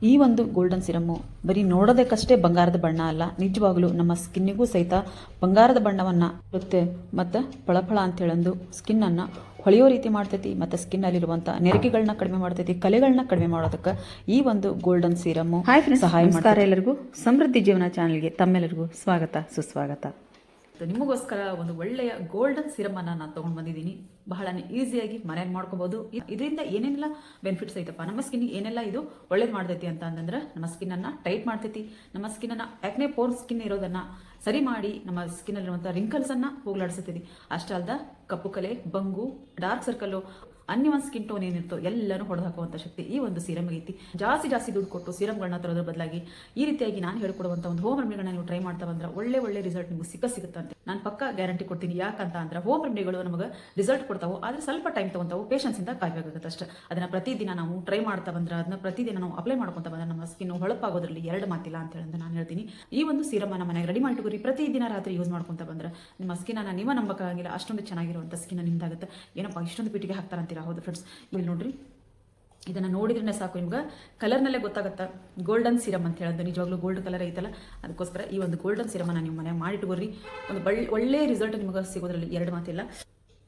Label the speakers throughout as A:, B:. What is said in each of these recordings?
A: ಈ ಒಂದು ಗೋಲ್ಡನ್ ಸಿರಮ್ಮು ಬರೀ ನೋಡೋದಕ್ಕಷ್ಟೇ ಬಂಗಾರದ ಬಣ್ಣ ಅಲ್ಲ, ನಿಜವಾಗ್ಲೂ ನಮ್ಮ ಸ್ಕಿನ್ನಿಗೂ ಸಹಿತ ಬಂಗಾರದ ಬಣ್ಣವನ್ನು ಕೊಡುತ್ತೆ ಮತ್ತು ಫಳಫಳ ಅಂತ ಹೇಳಂದು ಸ್ಕಿನ್ನನ್ನು ಹೊಳೆಯೋ ರೀತಿ ಮಾಡ್ತೈತಿ ಮತ್ತು ಸ್ಕಿನ್ನಲ್ಲಿರುವಂಥ ನೆರಿಗೆಗಳನ್ನ ಕಡಿಮೆ ಮಾಡ್ತೈತಿ, ಕಲೆಗಳನ್ನ ಕಡಿಮೆ ಮಾಡೋದಕ್ಕೆ ಈ ಒಂದು ಗೋಲ್ಡನ್ ಸಿರಮ್ಮು ಸಹಾಯ ಮಾಡ್ತಾರೆ. ಎಲ್ಲರಿಗೂ ಸಮೃದ್ಧಿ ಜೀವನ ಚಾನಲ್ಗೆ ತಮ್ಮೆಲ್ಲರಿಗೂ ಸ್ವಾಗತ ಸುಸ್ವಾಗತ. ನಿಮಗೋಸ್ಕರ ಒಂದು ಒಳ್ಳೆಯ ಗೋಲ್ಡನ್ ಸಿರಮನ್ನು ನಾನು ತೊಗೊಂಡು ಬಂದಿದ್ದೀನಿ. ಬಹಳ ಈಸಿಯಾಗಿ ಮನೇಲಿ ಮಾಡ್ಕೋಬಹುದು. ಇದರಿಂದ ಏನೇನೆಲ್ಲ ಬೆನಿಫಿಟ್ಸ್ ಐತಪ್ಪ, ನಮ್ಮ ಸ್ಕಿನ್ಗೆ ಏನೆಲ್ಲ ಇದು ಒಳ್ಳೇದು ಮಾಡ್ತೈತಿ ಅಂತಂದ್ರೆ, ನಮ್ಮ ಸ್ಕಿನ್ನನ್ನು ಟೈಟ್ ಮಾಡ್ತೈತಿ, ನಮ್ಮ ಸ್ಕಿನ್ನನ್ನು ಆಕ್ನೆ ಪೋರ್ ಸ್ಕಿನ್ ಇರೋದನ್ನು ಸರಿ ಮಾಡಿ ನಮ್ಮ ಸ್ಕಿನ್ನಲ್ಲಿರುವಂಥ ರಿಂಕಲ್ಸನ್ನು ಹೋಗ್ಲಾಡಿಸ್ತೈತಿ. ಅಷ್ಟೇ ಅಲ್ದ ಕಪ್ಪು ಕಲೆ, ಬಂಗು, ಡಾರ್ಕ್ ಸರ್ಕಲ್ಲು, ಅನ್ಯವಾನ್ ಸ್ಕಿನ್ ಟೋನ್ ಏನಿರ್ತೋ ಎಲ್ಲನೂ ಹೊಡೆದು ಹಾಕುವಂಥ ಶಕ್ತಿ ಈ ಒಂದು ಸೀರಮ್ ಐತಿ. ಜಾಸ್ತಿ ದುಡ್ಡು ಕೊಟ್ಟು ಸೀರಮ್ಗಳನ್ನ ತರೋದ್ರ ಬದಲಾಗಿ ಈ ರೀತಿಯಾಗಿ ನಾನು ಹೇಳ್ಕೊಡುವಂಥ ಒಂದು ಹೋಮ್ ರೆಮಿಡಿಗಳನ್ನ ನೀವು ಟ್ರೈ ಮಾಡ್ತಾ ಬಂದ್ರೆ ಒಳ್ಳೆ ರಿಸಲ್ಟ್ ನಿಮ್ಗೆ ಸಿಗುತ್ತಂತೆ ನಾನು ಪಕ್ಕ ಗ್ಯಾರಂಟಿ ಕೊಡ್ತೀನಿ. ಯಾಕಂತ ಅಂದ್ರೆ ಹೋಮ್ ರೆಮಿಡಿಗಳು ನಮಗೆ ರಿಸಲ್ಟ್ ಕೊಡ್ತಾವೆ, ಆದರೆ ಸ್ವಲ್ಪ ಟೈಮ್ ತಗೊಂತಾವು, ಪೇಷನ್ಸಿಂದ ಕಾಯಬೇಕಾಗುತ್ತೆ ಅಷ್ಟೇ. ಅದನ್ನ ಪ್ರತಿದಿನ ನಾವು ಟ್ರೈ ಮಾಡ್ತಾ ಬಂದ್ರೆ, ಅದನ್ನ ಪ್ರತಿದಿನ ನಾವು ಅಪ್ಲೈ ಮಾಡ್ಕೊತಾ ಬಂದ್ರೆ ನಮ್ಮ ಸ್ಕಿನ್ ಹೊಳಪಾಗೋದ್ರಲ್ಲಿ ಎರಡು ಮಾತಿಲ್ಲ ಅಂತ ಹೇಳಿ ನಾನು ಹೇಳ್ತೀನಿ. ಈ ಒಂದು ಸೀರಮನ್ನು ಮನೆಗೆ ರೆಡಿ ಮಾಡಿಟ್ಕೋರಿ, ಪ್ರತಿದಿನ ರಾತ್ರಿ ಯೂಸ್ ಮಾಡ್ಕೊಂತ ಬಂದ್ರೆ ನಿಮ್ಮ ಸ್ಕಿನ್ನ ನೀವು ನಂಬಕ್ಕಾಗಿಲ್ಲ, ಅಷ್ಟೊಂದು ಚೆನ್ನಾಗಿರುವಂಥ ಸ್ಕಿನ್ ನಿಮ್ದಾಗುತ್ತೆ. ಏನಪ್ಪ ಇಷ್ಟೊಂದು ಪೀಟಿಗೆ ಹಾಕ್ತಾರಂತೀರಾ? ಹೌದು ಫ್ರೆಂಡ್ಸ್, ಇಲ್ಲಿ ನೋಡ್ರಿ, ಇದನ್ನು ನೋಡಿದ್ರೆ ಸಾಕು ನಿಮ್ಗೆ ಕಲರ್ನಲ್ಲೇ ಗೊತ್ತಾಗುತ್ತೆ ಗೋಲ್ಡನ್ ಸಿರಮ್ ಅಂತ ಹೇಳೋದು. ನಿಜವಾಗ್ಲೂ ಗೋಲ್ಡ್ ಕಲರ್ ಐತಲ್ಲ, ಅದಕ್ಕೋಸ್ಕರ ಈ ಒಂದು ಗೋಲ್ಡನ್ ಸಿರಮನ್ನು ನೀವು ಮನೆ ಮಾಡಿಟ್ಕೋರಿ. ಒಂದು ಒಳ್ಳೆ ರಿಸಲ್ಟ್ ನಿಮಗೆ ಸಿಗೋದ್ರಲ್ಲಿ ಎರಡು ಮಾತಿಲ್ಲ.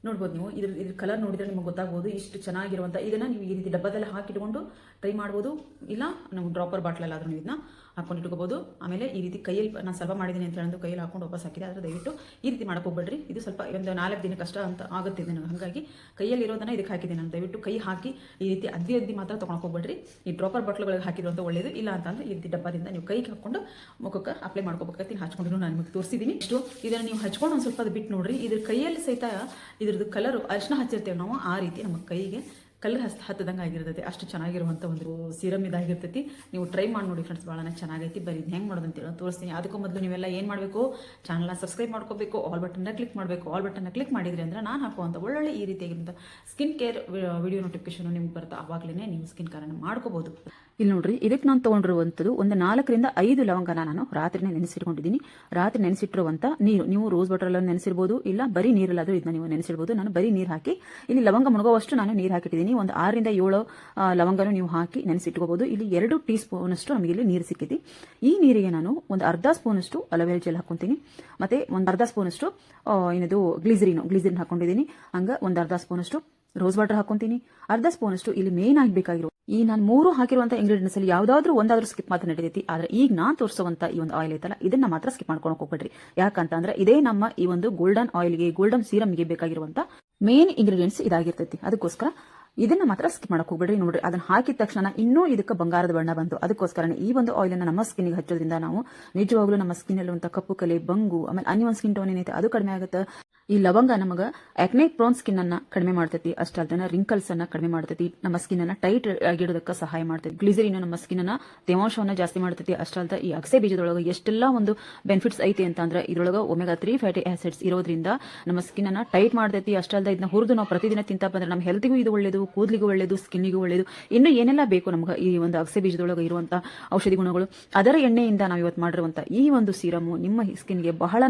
A: ನೋಡ್ಬೋದು ನೀವು, ಇದ್ರ ಕಲರ್ ನೋಡಿದ್ರೆ ನಿಮಗೆ ಗೊತ್ತಾಗ್ಬೋದು ಇಷ್ಟು ಚೆನ್ನಾಗಿರುವಂಥ. ಇದನ್ನು ನೀವು ಈ ರೀತಿ ಡಬ್ಬದಲ್ಲಿ ಹಾಕಿಟ್ಕೊಂಡು ಟ್ರೈ ಮಾಡ್ಬೋದು, ಇಲ್ಲ ನಾವು ಡ್ರಾಪರ್ ಬಾಟ್ಲಲ್ಲಾದ್ರೂ ಇದನ್ನ ಹಾಕೊಂಡು ಇಟ್ಕೋಬೋದು. ಆಮೇಲೆ ಈ ರೀತಿ ಕೈಯಲ್ಲಿ ನಾನು ಸ್ವಲ್ಪ ಮಾಡಿದ್ದೀನಿ ಅಂತ ಹೇಳೋದು ಕೈಯಲ್ಲಿ ಹಾಕೊಂಡು ವಾಪಸ್ ಹಾಕಿದೆ. ಆದರೆ ದಯವಿಟ್ಟು ಈ ರೀತಿ ಮಾಡಕ್ಕೆ ಹೋಗ್ಬೇಡ್ರಿ. ಇದು ಸ್ವಲ್ಪ ಒಂದು 4 ದಿನ ಕಷ್ಟ ಅಂತ ಆಗುತ್ತೆ ನನಗೆ, ಹಾಗಾಗಿ ಕೈಯಲ್ಲಿ ಇರೋದನ್ನ ಇದಕ್ಕೆ ಹಾಕಿದ್ದೀನಿ ನಾನು. ದಯವಿಟ್ಟು ಕೈ ಹಾಕಿ ಈ ರೀತಿ ಅದ್ದಿ ಮಾತ್ರ ತೊಗೊಳಕ್ಕೆ ಹೋಗ್ಬೇಡ್ರಿ. ಈ ಡ್ರಾಪರ್ ಬಾಟ್ಲುಗಳಿಗೆ ಹಾಕಿದ್ರು ಅಂತ ಒಳ್ಳೇದು, ಇಲ್ಲ ಅಂತಂದ್ರೆ ಈ ರೀತಿ ಡಬ್ಬದಿಂದ ನೀವು ಕೈಗೆ ಹಾಕೊಂಡು ಮುಖಕ್ಕೆ ಅಪ್ಲೈ ಮಾಡ್ಕೋಬೇಕಾಗ್ತೀನಿ. ಹಚ್ಕೊಂಡು ನಾನು ನಿಮಗೆ ತೋರಿಸಿದ್ದೀನಿ. ಇಷ್ಟು ಇದನ್ನು ನೀವು ಹಚ್ಕೊಂಡು ಒಂದು ಸ್ವಲ್ಪ ಬಿಟ್ಟು ನೋಡ್ರಿ. ಇದ್ರ ಕೈಯಲ್ಲಿ ಸಹಿತ ಇದ್ರದ್ದು ಕಲರು ಅರಿಶಿನ ಹಚ್ಚಿರ್ತೇವೆ ನಾವು, ಆ ರೀತಿ ನಮ್ಮ ಕೈಗೆ ಕಲರ್ ಹತ್ತದಂಗೆ ಆಗಿರ್ತೈತಿ. ಅಷ್ಟು ಚೆನ್ನಾಗಿರುವಂಥ ಒಂದು ಸೀರಮ್ ಇದಾಗಿರ್ತೈತಿ. ನೀವು ಟ್ರೈ ಮಾಡಿ ನೋಡಿ ಫ್ರೆಂಡ್ಸ್, ಭಾಳ ಚೆನ್ನಾಗೈತಿ. ಬರೀ ಇದು ಹೆಂಗೆ ಮಾಡೋದು ಅಂತೇಳಿ ತೋರಿಸ್ತೀನಿ. ಅದಕ್ಕೂ ಮೊದಲು ನೀವೆಲ್ಲ ಏನು ಮಾಡಬೇಕು, ಚಾನಲ್ನ ಸಬ್ಸ್ಕ್ರೈಬ್ ಮಾಡ್ಕೋಬೇಕು, ಆಲ್ ಬಟನ್ನ ಕ್ಲಿಕ್ ಮಾಡಬೇಕು. ಆಲ್ ಬಟನ್ನ ಕ್ಲಿಕ್ ಮಾಡಿದ್ರಿ ಅಂದ್ರೆ ನಾನು ಹಾಕುವಂಥ ಒಳ್ಳೊಳ್ಳೆ ಈ ರೀತಿಯಾಗಿರುವಂಥ ಸ್ಕಿನ್ ಕೇರ್ ವಿಡಿಯೋ ನೋಟಿಫಿಕೇಶನ್ ನಿಮ್ಗೆ ಬರುತ್ತೆ. ಆವಾಗಲೇ ನೀವು ಸ್ಕಿನ್ ಕೇರನ್ನು ಮಾಡ್ಕೋಬಹುದು. ಇಲ್ಲಿ ನೋಡ್ರಿ, ಇದಕ್ಕೆ ನಾನು ತೊಗೊಂಡಿರುವಂಥದ್ದು ಒಂದು 4 ರಿಂದ 5 ಲವಂಗನ ನಾನು ರಾತ್ರಿನೇ ನೆನೆಸಿಟ್ಕೊಂಡಿದ್ದೀನಿ. ರಾತ್ರಿ ನೆನೆಸಿಟ್ಟಿರುವಂಥ ನೀರು, ನೀವು ರೋಸ್ ವಾಟರಲ್ಲಿ ನೆನೆಸಿರ್ಬೋದು, ಇಲ್ಲ ಬರೀ ನೀರಲ್ಲಾದರೂ ಇದನ್ನ ನೀವು ನೆನೆಸಿರ್ಬೋದು. ನಾನು ಬರೀ ನೀರು ಹಾಕಿ ಇಲ್ಲಿ ಲವಂಗ ಮುಳುಗೋವಷ್ಟು ನಾನು ನೀರು ಹಾಕಿಟ್ಟಿದ್ದೀನಿ. ಒಂದು 6 ರಿಂದ 7 ಲವಂಗನೂ ನೀವು ಹಾಕಿ ನೆನೆಸಿಟ್ಕೋಬಹುದು. ಇಲ್ಲಿ 2 ಟೀ ಸ್ಪೂನ್ ಅಷ್ಟು ನಮಗೆ ಇಲ್ಲಿ ನೀರು ಸಿಕ್ಕಿದೆ. ಈ ನೀರಿಗೆ ನಾನು ಒಂದು ಅರ್ಧ ಸ್ಪೂನ್ ಅಷ್ಟು ಅಲೋವೆರಾ ಜೆಲ್ ಹಾಕೊಂತೀನಿ, ಮತ್ತೆ ಒಂದು ಅರ್ಧ ಸ್ಪೂನ್ ಅಷ್ಟು ಏನದು ಗ್ಲಿಸರಿನ್ ಹಾಕೊಂಡಿದ್ದೀನಿ. ಹಂಗ ಒಂದು ಅರ್ಧ ಸ್ಪೂನ್ ಅಷ್ಟು ರೋಸ್ ವಾಟರ್ ಹಾಕೊಂತೀನಿ, ಅರ್ಧ ಸ್ಪೂನ್ ಅಷ್ಟು ಇಲ್ಲಿ ಮೇನ್ ಆಗಬೇಕಾಗಿರೋ ಈ ನಾನು 3 ಹಾಕಿರುವಂಥ ಇಂಗ್ರೀಡಿಯೆಂಟ್ಸ್ ಅಲ್ಲಿ ಯಾವುದಾದ್ರೂ ಒಂದಾದ್ರೂ ಸ್ಕಿಪ್ ಮಾತ್ರ ನಡೀತೈತಿ. ಆದ್ರೆ ಈಗ ನಾನು ತೋರಿಸುವಂತ ಈ ಒಂದು ಆಯಿಲ್ ಐತಲ್ಲ, ಇದನ್ನ ಮಾತ್ರ ಸ್ಕಿಪ್ ಮಾಡ್ಕೊಂಡು ಹೋಗ್ಬೇಡ್ರಿ. ಯಾಕಂತಂದ್ರೆ ಇದೇ ನಮ್ಮ ಈ ಒಂದು ಗೋಲ್ಡನ್ ಆಯಿಲ್ಗೆ, ಗೋಲ್ಡನ್ ಸೀರಮ್ಗೆ ಬೇಕಾಗಿರುವಂತ ಮೇನ್ ಇಂಗ್ರೀಡಿಯೆಂಟ್ಸ್ ಇದಾಗಿರ್ತೈತಿ. ಅದಕ್ಕೋಸ್ಕರ ಇದನ್ನ ಮಾತ್ರ ಸ್ಕಿಪ್ ಮಾಡಕ್ ಹೋಗ್ಬೇಡ್ರಿ. ನೋಡ್ರಿ, ಅದನ್ನ ಹಾಕಿದ ತಕ್ಷಣ ಇನ್ನೂ ಇದಕ್ಕೆ ಬಂಗಾರದ ಬಣ್ಣ ಬಂತು. ಅದಕ್ಕೋಸ್ಕರ ಈ ಒಂದು ಆಯಿಲ್ ಅನ್ನ ನಮ್ಮ ಸ್ಕಿನ್ಗೆ ಹಚ್ಚೋದ್ರಿಂದ ನಾವು ನಿಜವಾಗ್ಲೂ ನಮ್ಮ ಸ್ಕಿನ್ ಅಲ್ಲಿರುವಂತ ಕಪ್ಪು ಕಲೆ, ಬಂಗು, ಆಮೇಲೆ ಅನ್ಯವಾನ್ ಸ್ಕಿನ್ ಟೋನ್ ಏನೈತೆ ಅದು ಕಡಿಮೆ ಆಗುತ್ತೆ. ಈ ಲವಂಗ ನಮಗೆ ಆಕ್ನೆ ಪ್ರೋನ್ ಸ್ಕಿನ್ ಅನ್ನ ಕಡಿಮೆ ಮಾಡ್ತೈತಿ. ಅಷ್ಟೇ ಅಲ್ದನ ರಿಂಕಲ್ಸ್ ಅನ್ನ ಕಡಿಮೆ ಮಾಡ್ತೈತಿ, ನಮ್ಮ ಸ್ಕಿನ್ ಅನ್ನ ಟೈಟ್ ಆಗಿಡೋದಕ್ಕೆ ಸಹಾಯ ಮಾಡ್ತೈತಿ. ಗ್ಲಿಸರಿನ್ ನಮ್ಮ ಸ್ಕಿನ್ ಅನ್ನ ತೇವಾಂಶವನ್ನ ಜಾಸ್ತಿ ಮಾಡ್ತೈತಿ. ಅಷ್ಟೇ ಅಲ್ದ ಈ ಅಗಸೆ ಬೀಜದೊಳಗೆ ಎಷ್ಟೆಲ್ಲ ಒಂದು ಬೆನಿಫಿಟ್ಸ್ ಐತಿ ಅಂತಂದ್ರೆ, ಇದ್ರೊಳಗೆ ಒಮೆಗಾ 3 ಫ್ಯಾಟಿ ಆಸಿಡ್ಸ್ ಇರೋದ್ರಿಂದ ನಮ್ಮ ಸ್ಕಿನ್ ಅನ್ನ ಟೈಟ್ ಮಾಡ್ತೈತಿ. ಅಷ್ಟೇ ಅಲ್ದ ಇದನ್ನ ಹುರಿದು ನಾವು ಪ್ರತಿದಿನ ತಿಂತಾ ಬಂದ್ರೆ ನಮ್ಮ ಹೆಲ್ತ್ಗೂ ಇದು ಒಳ್ಳೇದು, ಕೂದಲಿಗೂ ಒಳ್ಳೇದು, ಸ್ಕಿನ್ನಿಗೂ ಒಳ್ಳೇದು. ಇನ್ನು ಏನೆಲ್ಲ ಬೇಕು ನಮ್ಗೆ ಈ ಒಂದು ಅಗಸೆ ಬೀಜದೊಳಗೆ ಇರುವಂತಹ ಔಷಧಿ ಗುಣಗಳು, ಅದರ ಎಣ್ಣೆಯಿಂದ ನಾವು ಇವತ್ತು ಮಾಡಿರುವಂತಹ ಈ ಒಂದು ಸೀರಮು ನಿಮ್ಮ ಸ್ಕಿನ್ಗೆ ಬಹಳ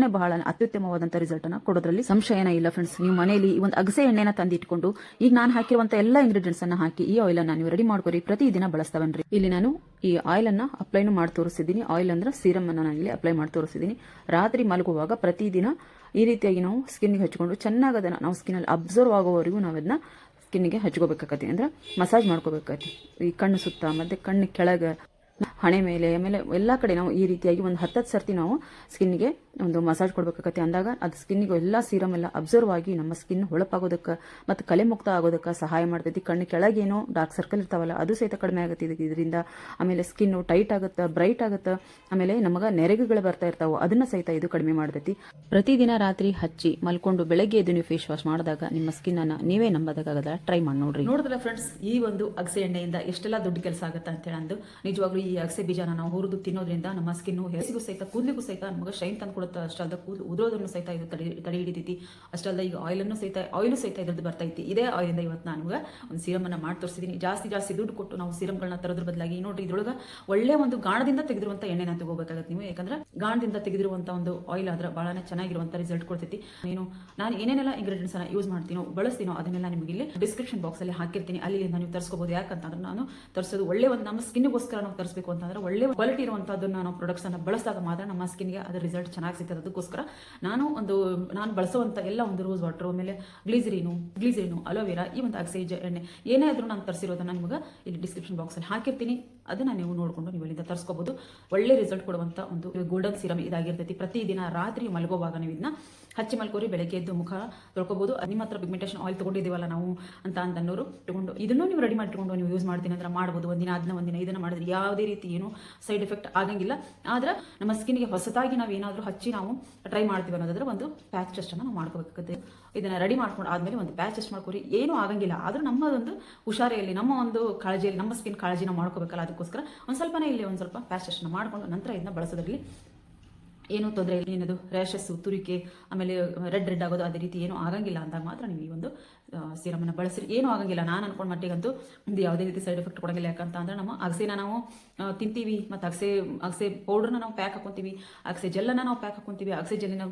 A: ಅತ್ಯುತ್ತಮವಾದಂತ ರಿಸಲ್ಟ್ ಅನ್ನ ಕೊಡೋದ್ರಲ್ಲಿ ಸಂಶಯನ ಇಲ್ಲ ಫ್ರೆಂಡ್ಸ್. ನೀವು ಮನೆಯಲ್ಲಿ ಈ ಒಂದು ಅಗಸೆ ಎಣ್ಣೆನ ತಂದಿಟ್ಕೊಂಡು ಈಗ ನಾನು ಹಾಕಿರುವಂತ ಎಲ್ಲ ಇಂಗ್ರೀಡಿಯೆಂಟ್ಸ್ ಅನ್ನ ಹಾಕಿ ಈ ಆಯಿಲ್ ಅನ್ನ ನೀವು ರೆಡಿ ಮಾಡ್ಕೊರಿ, ಪ್ರತಿದಿನ ಬಳಸ್ತಾ ಬನ್ರಿ. ಇಲ್ಲಿ ನಾನು ಈ ಆಯಿಲ್ ಅನ್ನ ಅಪ್ಲೈನು ಮಾಡಿ ತೋರಿಸಿದ್ದೀನಿ. ಆಯಿಲ್ ಅಂದ್ರೆ ಸೀರಮ್ ಅನ್ನ ನಾನು ಇಲ್ಲಿ ಅಪ್ಲೈ ಮಾಡಿ ತೋರಿಸಿದ್ದೀನಿ. ರಾತ್ರಿ ಮಲಗುವಾಗ ಪ್ರತಿದಿನ ಈ ರೀತಿಯಾಗಿ ನಾವು ಸ್ಕಿನ್ಗೆ ಹಚ್ಕೊಂಡು ಚೆನ್ನಾಗಿ ಅದನ್ನ ನಾವು ಸ್ಕಿನ್ ಅಲ್ಲಿ ಅಬ್ಸರ್ವ್ ಆಗೋವರೆಗೂ ನಾವು ಅದನ್ನ ಸ್ಕಿನ್ಗೆ ಹಚ್ಕೋಬೇಕಾಗತ್ತೆ, ಅಂದ್ರೆ ಮಸಾಜ್ ಮಾಡ್ಕೋಬೇಕಾಗತ್ತೆ. ಈ ಕಣ್ಣು ಸುತ್ತ ಮತ್ತೆ ಕಣ್ಣು ಕೆಳಗೆ, ಹಣೆ ಮೇಲೆ, ಆಮೇಲೆ ಎಲ್ಲ ಕಡೆ ನಾವು ಈ ರೀತಿಯಾಗಿ ಒಂದು 10 ಸರ್ತಿ ನಾವು ಸ್ಕಿನ್ಗೆ ಒಂದು ಮಸಾಜ್ ಕೊಡ್ಬೇಕಾಗತ್ತೆ. ಅಂದಾಗ ಅದು ಸ್ಕಿನ್ನಿಗೆ ಎಲ್ಲ ಸೀರಮ್ ಎಲ್ಲ ಅಬ್ಸರ್ವ್ ಆಗಿ ನಮ್ಮ ಸ್ಕಿನ್ ಹೊಳಪಾಗೋದಕ್ಕೆ ಮತ್ತು ಕಲೆ ಮುಕ್ತ ಆಗೋದಕ್ಕೆ ಸಹಾಯ ಮಾಡ್ತೈತಿ. ಕಣ್ಣು ಕೆಳಗೇನೋ ಡಾರ್ಕ್ ಸರ್ಕಲ್ ಇರ್ತಾವಲ್ಲ ಅದು ಸಹಿತ ಕಡಿಮೆ ಆಗುತ್ತೆ ಇದರಿಂದ. ಆಮೇಲೆ ಸ್ಕಿನ್ನು ಟೈಟ್ ಆಗುತ್ತೆ, ಬ್ರೈಟ್ ಆಗುತ್ತೆ. ಆಮೇಲೆ ನಮಗೆ ನೆರೆಗೆಗಳು ಬರ್ತಾ ಇರ್ತಾವೆ, ಅದನ್ನ ಸಹಿತ ಇದು ಕಡಿಮೆ ಮಾಡ್ತೈತಿ. ಪ್ರತಿದಿನ ರಾತ್ರಿ ಹಚ್ಚಿ ಮಲ್ಕೊಂಡು ಬೆಳಗ್ಗೆ ಎದ್ದು ನೀವು ಫೇಸ್ ವಾಶ್ ಮಾಡಿದಾಗ ನಿಮ್ಮ ಸ್ಕಿನ್ ಅನ್ನ ನೀವೇ ನಂಬದಕ್ಕಾಗದ ಟ್ರೈ ಮಾಡಿ ನೋಡ್ರಿ. ನೋಡಿದ್ರೆ ಫ್ರೆಂಡ್ಸ್, ಈ ಒಂದು ಅಗಸೆ ಎಣ್ಣೆಯಿಂದ ಎಷ್ಟೆಲ್ಲ ದುಡ್ಡು ಕೆಲಸ ಆಗುತ್ತೆ ಅಂತ ಹೇಳಂದು. ನಿಜವಾಗ್ಲೂ ಈ ಅಗಸೆ ಬೀಜನ ನಾವು ಹುರಿದು ತಿನ್ನೋದ್ರಿಂದ ನಮ್ಮ ಸ್ಕಿನ್ನು ಹೇಸಿಗೂ ಸಹಿತ ಕೂದಲಿಗೂ ಸಹಿತ ನಮಗೆ ಶೈನ್ ತಂದು ಕೊಡುತ್ತೆ. ಅಷ್ಟಲ್ದ ಕೂದಲು ಉದುರೋದನ್ನು ಸಹಿತ ಇದು ತಡೆ ಹಿಡಿತೈತಿ. ಅಷ್ಟಲ್ದ ಈಗ ಆಯಿಲು ಸಹಿತ ಇದ್ರದ್ದು ಬರ್ತೈತಿ. ಇದೇ ಆಯಿಲಿಂದ ಇವತ್ತು ನಾನು ನಿಮ್ಗೆ ಒಂದು ಸೀರಮನ್ನು ಮಾಡಿ ತೋರಿಸಿದ್ದೀನಿ. ಜಾಸ್ತಿ ದುಡ್ಡು ಕೊಟ್ಟು ನಾವು ಸೀರಮ್ಗಳನ್ನ ತರೋದ್ರ ಬದಲಾಗಿ ನೋಡ್ರಿ ಇದ್ರೊಳಗೆ ಒಳ್ಳೆ ಒಂದು ಗಾಣದಿಂದ ತೆಗೆದಿರುವಂಥ ಎಣ್ಣೆನ ತಗೋಬೇಕಾಗತ್ತೆ ನೀವು. ಯಾಕಂದ್ರೆ ಗಾಣದಿಂದ ತೆಗೆದಿರುವಂಥ ಒಂದು ಆಯಿಲ್ ಆದ್ರೆ ಭಾಳನೇ ಚೆನ್ನಾಗಿರುವಂಥ ರಿಸಲ್ಟ್ ಕೊಡ್ತೈತಿ. ನಾನು ಏನೇನೆಲ್ಲ ಇಂಗ್ರೀಡಿಯೆಂಟ್ಸ್ ಅನ್ನ ಯೂಸ್ ಮಾಡ್ತೀನೋ ಬಳಸ್ತೀನೋ ಅದನ್ನೆಲ್ಲ ನಿಮಗೆ ಇಲ್ಲಿ ಡಿಸ್ಕ್ರಿಪ್ಷನ್ ಬಾಕ್ಸ್ ಅಲ್ಲಿ ಹಾಕಿರ್ತೀನಿ. ಅಲ್ಲಿ ನೀವು ತರಿಸ್ಕೋಬಹುದು. ಯಾಕಂತಂದ್ರೆ ನಾನು ತರಿಸೋದು ಒಳ್ಳೆ ಒಂದು ನಮ್ಮ ಸ್ಕಿನ್ಗೋಸ್ಕರ ನಾವು ತರಿಸಬೇಕು ಅಂತಂದ್ರೆ ಒಳ್ಳೆ ಕ್ವಾಲಿಟಿ ಇರುವಂತಹದ್ದನ್ನ ನಾವು ಪ್ರಾಡಕ್ಟ್ಸ್ ಅನ್ನ ಬಳಸಿದಾಗ ಮಾತ್ರ ನಮ್ಮ ಸ್ಕಿನ್ಗೆ ಅದರ ರಿಸಲ್ಟ್ ಚೆನ್ನಾಗಿ ಸಿಗ್ತದೆ. ಅದಕ್ಕೋಸ್ಕರ ನಾನು ಬಳಸುವಂತ ಎಲ್ಲ ಒಂದು ರೋಸ್ ವಾಟರ್, ಆಮೇಲೆ ಗ್ಲೀಸರಿನು, ಅಲೋವೆರಾ, ಈ ಒಂದು ಅಗಸೆ ಎಣ್ಣೆ ಏನೇ ಆದ್ರೂ ನಾನು ತರಿಸಿರೋದನ್ನ ನಿಮಗೆ ಇಲ್ಲಿ ಡಿಸ್ಕ್ರಿಪ್ಷನ್ ಬಾಕ್ಸ್ ಅಲ್ಲಿ ಹಾಕಿರ್ತೀನಿ. ಅದನ್ನ ನೀವು ನೋಡಿಕೊಂಡು ನೀವು ಇಲ್ಲಿಂದ ತರಿಸ್ಕೋಬಹುದು. ಒಳ್ಳೆ ರಿಸಲ್ಟ್ ಕೊಡುವಂತ ಒಂದು ಗೋಲ್ಡನ್ ಸಿರಮ್ ಇದಾಗಿರ್ತೈತಿ. ಪ್ರತಿದಿನ ರಾತ್ರಿ ಮಲಗುವಾಗ ನೀವು ಇದನ್ನ ಹಚ್ಚಿ ಮಲ್ಕೋರಿ, ಬೆಳಗ್ಗೆ ಎದ್ದು ಮುಖ ತೊಳ್ಕೋಬಹುದು. ನಿಮ್ಮ ಹತ್ರ ಪಿಗ್ಮೆಂಟೇಷನ್ ಆಯಿಲ್ ತಗೊಂಡಿದ್ದೀವಲ್ಲ ನಾವು ಅನ್ನೋರು ತಗೊಂಡು ಇದನ್ನು ನೀವು ರೆಡಿ ಮಾಡಿಟ್ಕೊಂಡು ನೀವು ಯೂಸ್ ಮಾಡ್ತೀನಿ ಅಂದ್ರೆ ಮಾಡ್ಬೋದು. ಒಂದಿನ ಇದನ್ನ ಮಾಡಿದ್ರೆ ಯಾವುದೇ ರೀತಿ ಏನು ಸೈಡ್ ಎಫೆಕ್ಟ್ ಆಗಂಗಿಲ್ಲ. ಆದ್ರೆ ನಮ್ಮ ಸ್ಕಿನ್ಗೆ ಹೊಸದಾಗಿ ನಾವು ಏನಾದರೂ ಹಚ್ಚಿ ನಾವು ಟ್ರೈ ಮಾಡ್ತೀವಿ ಅನ್ನೋದಾದ್ರೆ ಒಂದು ಪ್ಯಾಚ್ ಟೆಸ್ಟ್ ಅನ್ನು ನಾವು ಮಾಡ್ಕೋಬೇಕಾಗುತ್ತೆ. ಇದನ್ನ ರೆಡಿ ಮಾಡ್ಕೊಂಡು ಆದ್ಮೇಲೆ ಒಂದು ಪ್ಯಾಚ್ ಟೆಸ್ಟ್ ಮಾಡ್ಕೋರಿ. ಏನೂ ಆಗಂಗಿಲ್ಲ. ಆದ್ರೂ ನಮ್ಮ ಒಂದು ಹುಷಾರಿಯಲ್ಲಿ, ನಮ್ಮ ಒಂದು ಕಾಳಜಿಯಲ್ಲಿ, ನಮ್ಮ ಸ್ಕಿನ್ ಕಾಳಜಿ ನಾವು ಮಾಡ್ಕೋಬೇಕಲ್ಲ. ಅದಕ್ಕೋಸ್ಕರ ಒಂದು ಸ್ವಲ್ಪ ಪ್ಯಾಚ್ ಟೆಸ್ಟ್ ಮಾಡ್ಕೊಂಡು ನಂತರ ಇದನ್ನ ಬಳಸೋದ್ರಲ್ಲಿ ಏನೂ ತೊಂದರೆ ಇಲ್ಲ. ಏನದು ರ್ಯಾಷಸ್ಸು, ತುರಿಕೆ, ಆಮೇಲೆ ರೆಡ್ ಆಗೋದು ಅದೇ ರೀತಿ ಏನೂ ಆಗಂಗಿಲ್ಲ ಅಂದಾಗ ಮಾತ್ರ ನೀವು ಈ ಒಂದು ಸೀರಮನ್ನು ಬಳಸಿರಿ. ಏನೂ ಆಗಂಗಿಲ್ಲ. ನಾನು ಅನ್ಕೊಂಡು ಮಟ್ಟಿಗಂತೂ ಇದು ಯಾವುದೇ ರೀತಿ ಸೈಡ್ ಎಫೆಕ್ಟ್ ಕೊಡಂಗಿಲ್ಲ. ಯಾಕಂತ ಅಂದ್ರೆ ನಮ್ಮ ಅಗಸೆನ ನಾವು ತಿಂತೀವಿ, ಮತ್ತು ಅಗಸೆ ಪೌಡ್ರನ್ನ ನಾವು ಪ್ಯಾಕ್ ಹಾಕೊಂತೀವಿ, ಅಗಸೆ ಜೆಲ್ಲನ್ನು ನಾವು ಪ್ಯಾಕ್ ಹಾಕೊಂತೀವಿ, ಅಗಸೆ ಜೆಲ್ಲಿನ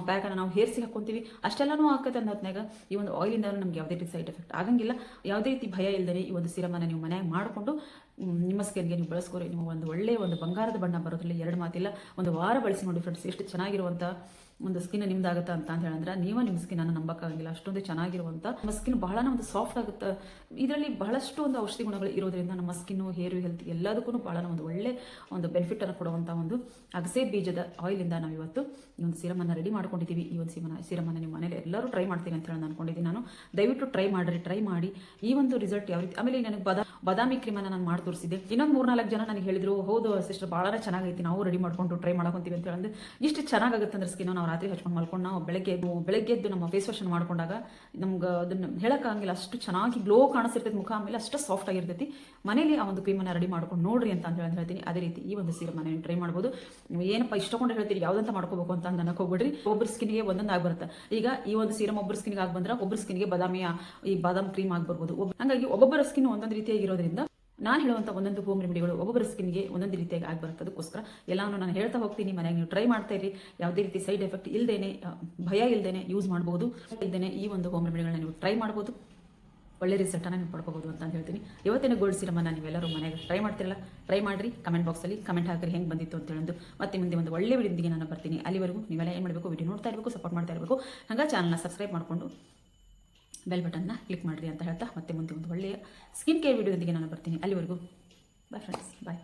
A: ಪ್ಯಾಕನ್ನು ನಾವು ಹೇರ್ಸಿ ಹಾಕೊಂತೀವಿ. ಅಷ್ಟೆಲ್ಲನೂ ಆಗ್ತದೆ ಅನ್ನೋದ್ನಾಗ ಈ ಒಂದು ಆಯಿಲಿಂದ ನಮ್ಗೆ ಯಾವುದೇ ರೀತಿ ಸೈಡ್ ಎಫೆಕ್ಟ್ ಆಗಂಗಿಲ್ಲ. ಯಾವುದೇ ರೀತಿ ಭಯ ಇಲ್ಲದೆ ಈ ಒಂದು ಸೀರಮನ್ನು ನೀವು ಮನೆಯಾಗ ಮಾಡಿಕೊಂಡು ನಿಮ್ಮ ಸ್ಕಿನ್ಗೆ ನೀವು ಬಳಸ್ಕೋರಿ. ನೀವು ಒಂದು ಒಳ್ಳೆಯ ಒಂದು ಬಂಗಾರದ ಬಣ್ಣ ಬರೋದ್ರಲ್ಲಿ ಎರಡು ಮಾತಿಲ್ಲ. ಒಂದು ವಾರ ಬಳಸಿ ನೋಡಿ ಫ್ರೆಂಡ್ಸ್, ಎಷ್ಟು ಚೆನ್ನಾಗಿರುವಂಥ ಒಂದು ಸ್ಕಿನ್ ನಿಮ್ದಾಗುತ್ತೆ ಅಂತ ಹೇಳಿದ್ರೆ ನೀವು ನಿಮ್ಮ ಸ್ಕಿನ್ ಅನ್ನು ನಂಬಕ್ಕಾಗಿಲ್ಲ. ಅಷ್ಟೊಂದು ಚೆನ್ನಾಗಿರುವಂಥ ನಮ್ಮ ಸ್ಕಿನ್ ಬಹಳ ಒಂದು ಸಾಫ್ಟ್ ಆಗುತ್ತೆ. ಇದರಲ್ಲಿ ಬಹಳಷ್ಟು ಒಂದು ಔಷಧಿ ಗುಣಗಳು ಇರೋದ್ರಿಂದ ನಮ್ಮ ಸ್ಕಿನ್ನು, ಹೇರ್ ಹೆಲ್ತ್ ಎಲ್ಲದಕ್ಕೂ ಬಹಳ ಒಂದು ಒಳ್ಳೆ ಒಂದು ಬೆನಿಫಿಟ್ ಅನ್ನು ಕೊಡುವಂಥ ಒಂದು ಅಗಸೆ ಬೀಜದ ಆಯಿಲಿಂದ ನಾವು ಇವತ್ತು ಈ ಒಂದು ಸೀರಮನ್ನು ರೆಡಿ ಮಾಡ್ಕೊಂಡಿದ್ದೀವಿ. ಈ ಒಂದು ಸೀರಮನ್ನು ನಿಮ್ಮ ಮನೇಲಿ ಎಲ್ಲರೂ ಟ್ರೈ ಮಾಡ್ತೀನಿ ಅಂತ ಹೇಳಿ ನಾನು ಅನ್ಕೊಂಡಿದ್ದೀನಿ. ನಾನು ದಯವಿಟ್ಟು ಟ್ರೈ ಮಾಡಿ ಈ ಒಂದು ರಿಸಲ್ಟ್ ಯಾವ ರೀತಿ. ಆಮೇಲೆ ನನಗೆ ಬಾದಾಮಿ ಕ್ರೀಮನ್ನು ನಾನು ಮಾಡಿ ತೋರಿಸಿದ್ದೆ. ಇನ್ನೊಂದು 3-4 ಜನ ನನಗೆ ಹೇಳಿದ್ರು, ಹೌದು ಸಿಸ್ಟರ್ ಭಾಳ ಚೆನ್ನಾಗೈತಿ, ನಾವು ರೆಡಿ ಮಾಡ್ಕೊಂಡು ಟ್ರೈ ಮಾಡ್ಕೊಂತೀವಿ ಅಂತ ಹೇಳಿದ್ರೆ ಇಷ್ಟು ಚೆನ್ನಾಗುತ್ತೆ ಅಂದ್ರೆ ಸ್ಕಿನ್ ನಾವು ರಾತ್ರಿ ಹಚ್ಕೊಂಡು ಮಾಡ್ಕೊಂಡು ನಾವು ಬೆಳಗ್ಗೆ ಎದ್ದು ನಮ್ಮ ಫೇಸ್ ವಾಶ್ ಮಾಡ್ಕೊಂಡಾಗ ನಮ್ಗೆ ಅದನ್ನು ಹೇಳೋಕ್ಕಾಗಿಲ್ಲ, ಅಷ್ಟು ಚೆನ್ನಾಗಿ ಗ್ಲೋ ಕಾಣಿಸಿರ್ತೈತಿ ಮುಖ, ಆಮೇಲೆ ಅಷ್ಟು ಸಾಫ್ಟ್ ಆಗಿರ್ತೈತಿ. ಮನೇಲಿ ಆ ಒಂದು ಕ್ರೀಮನ್ನು ರೆಡಿ ಮಾಡ್ಕೊಂಡು ನೋಡ್ರಿ ಅಂತ ಹೇಳ್ತೀನಿ. ಅದೇ ರೀತಿ ಈ ಒಂದು ಸೀರಮನ್ನು ನೀವು ಟ್ರೈ ಮಾಡ್ಬೋದು. ಏನಪ್ಪ ಇಷ್ಟಕೊಂಡು ಹೇಳ್ತೀರಿ ಯಾವ್ದಂತ ಮಾಡ್ಕೋಬೇಕು ಅಂತ ಅನ್ನಕ್ಕೆ ಹೋಗ್ಬಿಡ್ರಿ. ಒಬ್ಬರ ಸ್ಕಿನ್ಗೆ ಒಂದೊಂದು ಆಗ್ಬರುತ್ತೆ. ಈಗ ಈ ಒಂದು ಸೀರಮ್ ಒಬ್ಬರ ಸ್ಕಿನ್ಗೆ ಆಗಿ ಬಂದ್ರೆ ಒಬ್ಬರ ಸ್ಕಿನ್ಗೆ ಬಾದಾಮ್ ಕ್ರೀಮ್ ಆಗಿ ಬರ್ಬೋದು. ಹಾಗಾಗಿ ಒಬ್ಬೊಬ್ಬರ ಸ್ಕಿನ್ ಒಂದೊಂದು ರೀತಿಯಾಗಿರೋದ್ರಿಂದ ನಾನು ಹೇಳುವಂಥ ಒಂದೊಂದು ಹೋಮ್ ರೆಮಿಡಿಗಳು ಒಬ್ಬೊಬ್ಬರ ಸ್ಕಿನ್ಗೆ ಒಂದೊಂದು ರೀತಿಯಾಗಿ ಆಗಿಬರುತ್ತೆ. ಅದಕ್ಕೋಸ್ಕರ ಎಲ್ಲಾನು ನಾನು ಹೇಳ್ತಾ ಹೋಗ್ತೀನಿ. ಮನೆಯಾಗ ನೀವು ಟ್ರೈ ಮಾಡ್ತಾ ಇರಿ. ಯಾವುದೇ ರೀತಿ ಸೈಡ್ ಎಫೆಕ್ಟ್ ಇಲ್ಲದೇನೆ, ಭಯ ಇಲ್ಲದೇನೆ ಯೂಸ್ ಮಾಡ್ಬೋದು. ಇಲ್ಲದೇನೆ ಈ ಒಂದು ಹೋಮ್ ರೆಮಿಡಿಗಳನ್ನ ನೀವು ಟ್ರೈ ಮಾಡ್ಬೋದು. ಒಳ್ಳೆ ರಿಸಲ್ಟನ್ನು ನೀವು ಪಡ್ಕೋಬೋದು ಅಂತ ಹೇಳ್ತೀನಿ. ಇವತ್ತಿನ ಗೋಲ್ಡ್ ಸೀರಮನ್ನು ನೀವೆಲ್ಲರೂ ಮನೆಗೆ ಟ್ರೈ ಮಾಡ್ತಿರಲ್ಲ, ಟ್ರೈ ಮಾಡಿರಿ. ಕಮೆಂಟ್ ಬಾಕ್ಸಲ್ಲಿ ಕಮೆಂಟ್ ಹಾಕಿರಿ ಹೆಂಗೆ ಬಂದಿತ್ತು ಅಂತ ಹೇಳೋದು. ಮತ್ತೆ ಮುಂದೆ ಒಂದು ಒಳ್ಳೆ ವಿಡಿಯೋದೊಂದಿಗೆ ನಾನು ಬರ್ತೀನಿ. ಅಲ್ಲಿವರೆಗೂ ನೀವೆಲ್ಲ ಏನು ಮಾಡಬೇಕು, ವಿಡಿಯೋ ನೋಡ್ತಾ ಇರಬೇಕು, ಸಪೋರ್ಟ್ ಮಾಡ್ತಾ ಇರಬೇಕು. ಹಂಗೆ ಚಾನಲ್ನ ಸಬ್ಸ್ಕ್ರೈಬ್ ಮಾಡಿಕೊಂಡು ಬೆಲ್ ಬಟನ್ನ ಕ್ಲಿಕ್ ಮಾಡಿರಿ ಅಂತ ಹೇಳ್ತಾ ಮತ್ತೆ ಮುಂದೆ ಒಂದು ಒಳ್ಳೆಯ ಸ್ಕಿನ್ ಕೇರ್ ವಿಡಿಯೋದೊಂದಿಗೆ ನಾನು ಬರ್ತೀನಿ. ಅಲ್ಲಿವರೆಗೂ ಬಾಯ್ ಫ್ರೆಂಡ್ಸ್, ಬಾಯ್.